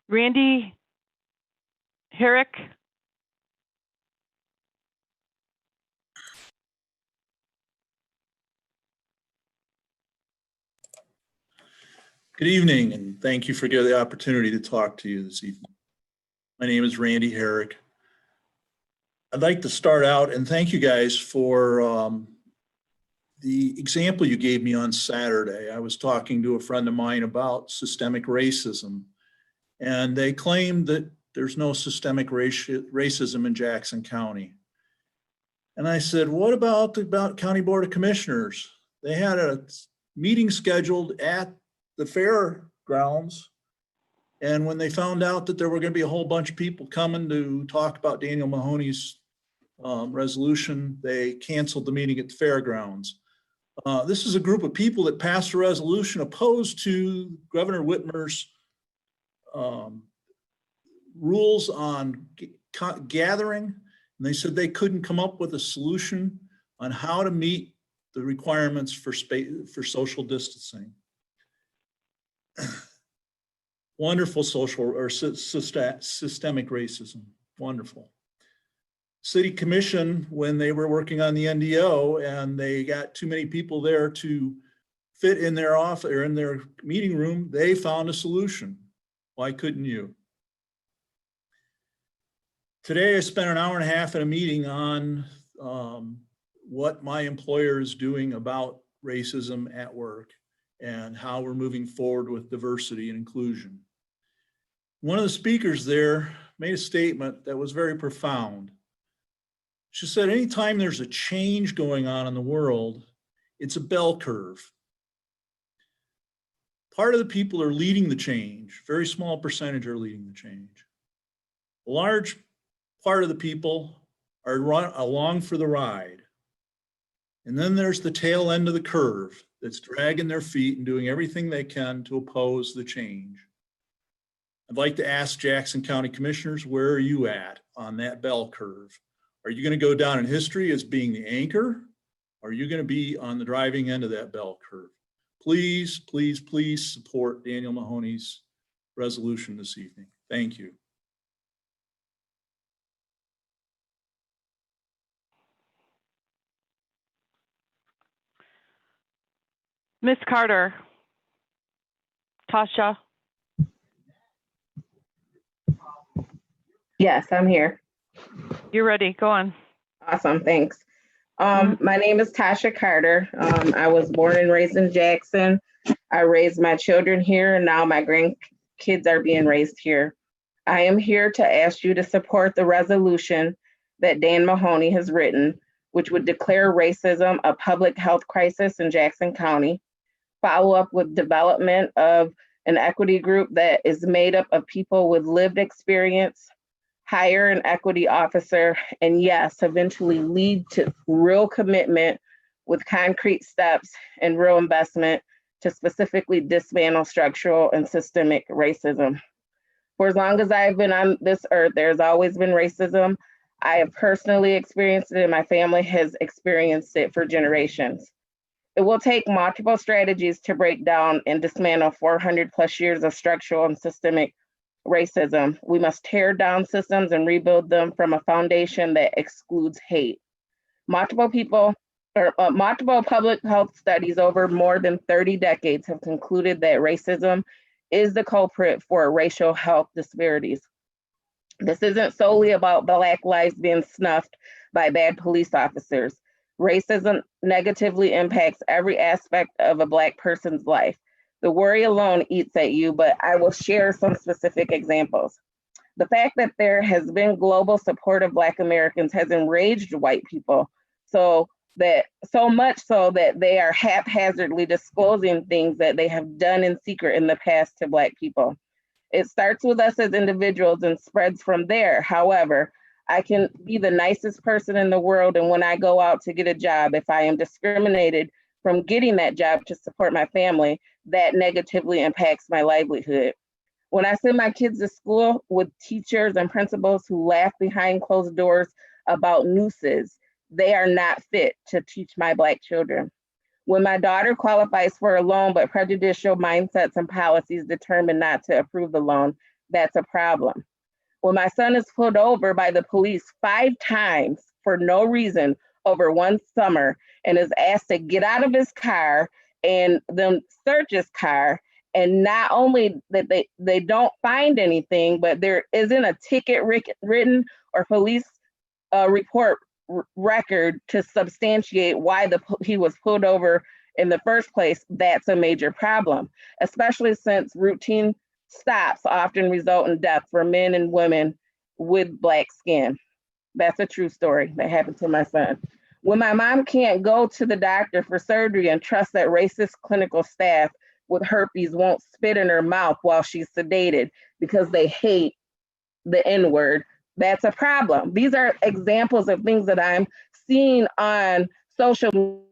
Randy Herrick. Good evening, and thank you for giving the opportunity to talk to you this evening. My name is Randy Herrick. I'd like to start out and thank you guys for the example you gave me on Saturday. I was talking to a friend of mine about systemic racism, and they claimed that there's no systemic racism in Jackson County. And I said, what about the County Board of Commissioners? They had a meeting scheduled at the fairgrounds. And when they found out that there were going to be a whole bunch of people coming to talk about Daniel Mahoney's resolution, they canceled the meeting at the fairgrounds. This is a group of people that passed a resolution opposed to Governor Whitmer's rules on gathering. And they said they couldn't come up with a solution on how to meet the requirements for social distancing. Wonderful social or systemic racism, wonderful. City Commission, when they were working on the NDO and they got too many people there to fit in their office or in their meeting room, they found a solution. Why couldn't you? Today I spent an hour and a half in a meeting on what my employer is doing about racism at work and how we're moving forward with diversity and inclusion. One of the speakers there made a statement that was very profound. She said, anytime there's a change going on in the world, it's a bell curve. Part of the people are leading the change, very small percentage are leading the change. A large part of the people are along for the ride. And then there's the tail end of the curve that's dragging their feet and doing everything they can to oppose the change. I'd like to ask Jackson County Commissioners, where are you at on that bell curve? Are you going to go down in history as being the anchor? Or are you going to be on the driving end of that bell curve? Please, please, please support Daniel Mahoney's resolution this evening. Thank you. Ms. Carter. Tasha. Yes, I'm here. You're ready. Go on. Awesome. Thanks. My name is Tasha Carter. I was born and raised in Jackson. I raised my children here, and now my grandkids are being raised here. I am here to ask you to support the resolution that Dan Mahoney has written, which would declare racism a public health crisis in Jackson County, follow up with development of an equity group that is made up of people with lived experience, hire an equity officer, and yes, eventually lead to real commitment with concrete steps and real investment to specifically dismantle structural and systemic racism. For as long as I've been on this earth, there's always been racism. I have personally experienced it, and my family has experienced it for generations. It will take multiple strategies to break down and dismantle 400 plus years of structural and systemic racism. We must tear down systems and rebuild them from a foundation that excludes hate. Multiple public health studies over more than 30 decades have concluded that racism is the culprit for racial health disparities. This isn't solely about Black lives being snuffed by bad police officers. Racism negatively impacts every aspect of a Black person's life. The worry alone eats at you, but I will share some specific examples. The fact that there has been global support of Black Americans has enraged white people, so much so that they are haphazardly disclosing things that they have done in secret in the past to Black people. It starts with us as individuals and spreads from there. However, I can be the nicest person in the world, and when I go out to get a job, if I am discriminated from getting that job to support my family, that negatively impacts my livelihood. When I send my kids to school with teachers and principals who laugh behind closed doors about nooses, they are not fit to teach my Black children. When my daughter qualifies for a loan, but prejudicial mindsets and policies determine not to approve the loan, that's a problem. When my son is pulled over by the police 5 times for no reason over one summer and is asked to get out of his car and then search his car, and not only that they don't find anything, but there isn't a ticket written or police report record to substantiate why he was pulled over in the first place, that's a major problem, especially since routine stops often result in death for men and women with Black skin. That's a true story that happened to my son. When my mom can't go to the doctor for surgery and trust that racist clinical staff with herpes won't spit in her mouth while she's sedated because they hate the N-word, that's a problem. These are examples of things that I'm seeing on social